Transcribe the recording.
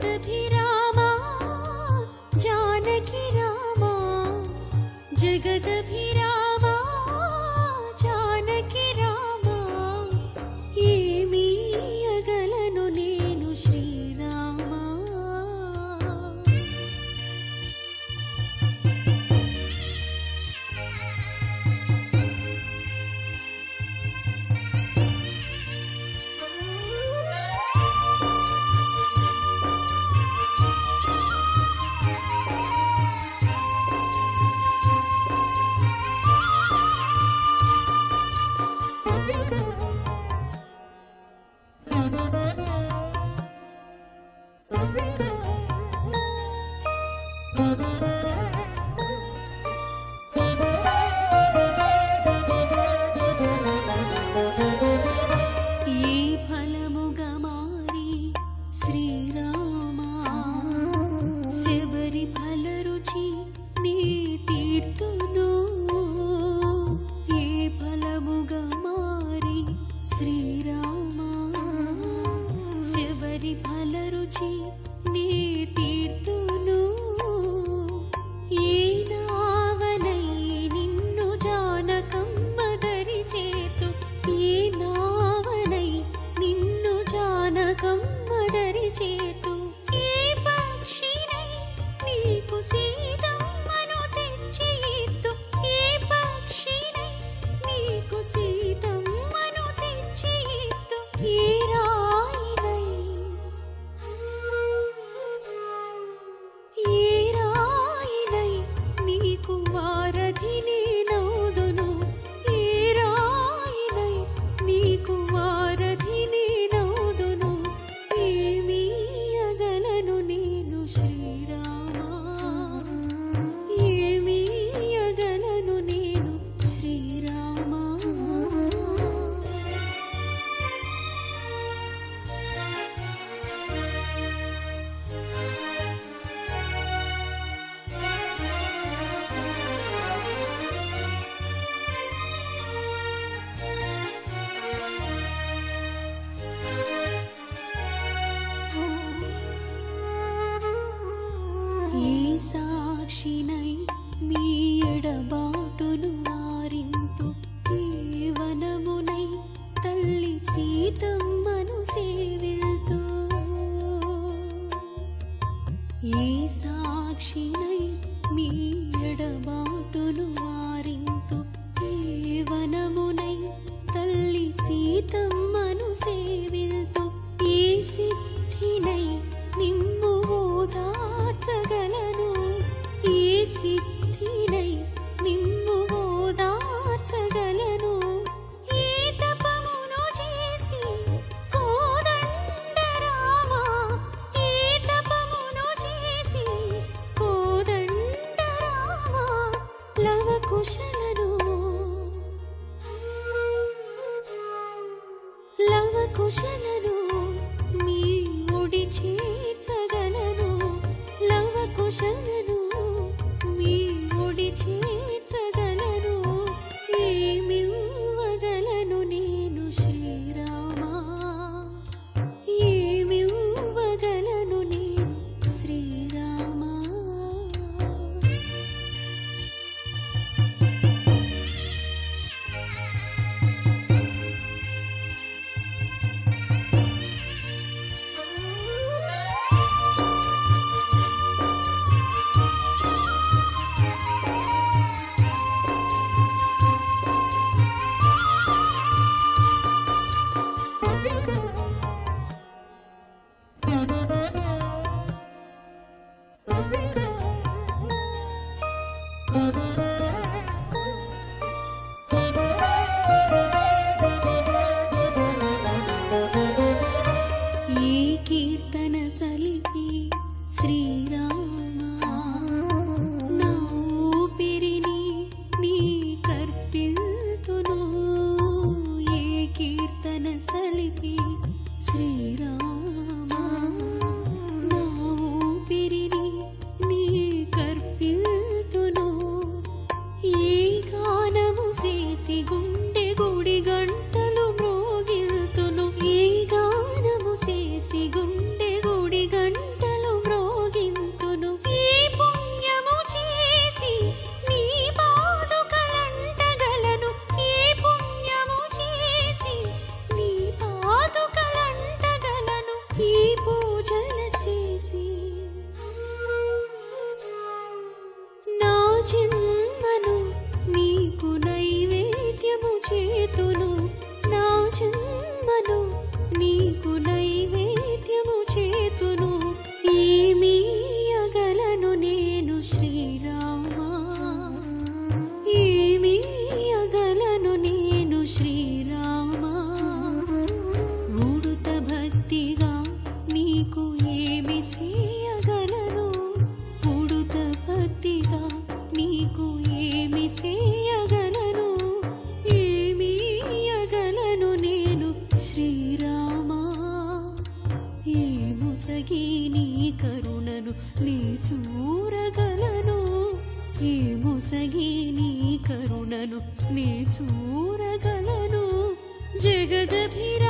जगदभिरामा जानकी रामा जगदभिरामा जानकी रामा ఏమీయగలను నేను శ్రీరామా సాక్షినై మీ ఎడబాటును వారింతు జీవనమునై తల్లి సీతమ్మను సేవిల్తు ఏ సాక్షినై మీ ఎడబాటును వారింతు జీవనమునై తల్లి సీతమ్మను సేవిల్తు ఏ సిద్ధినై నిమ్ము ఓదార్చగలను ఏ సిద్ధినై నిమ్ము ఓదార్చగలను ఏ తపమును చేసి కోదండ రామా ఏ తపమును చేసి కోదండ రామా లవకుశలను మీ ఒడి చేర్చగలను లవకుశలను మీ ఒడి చేర్చగలను ఏమివ్వగలను నేను శ్రీరామా ఏమివ్వగలను నేను శ్రీరామా భక్తిగా నీకు ఏమి చేయగలను ఉడుత భక్తిగా నీకు ఏమి చేయగలను ఏమి ఇయ్యగలను నేను శ్రీరామా ఏ ముసగి నీ కరుణను నీ చూరగలను ఏ ముసగి నీ కరుణను నీ చూరగలను జగదభిరా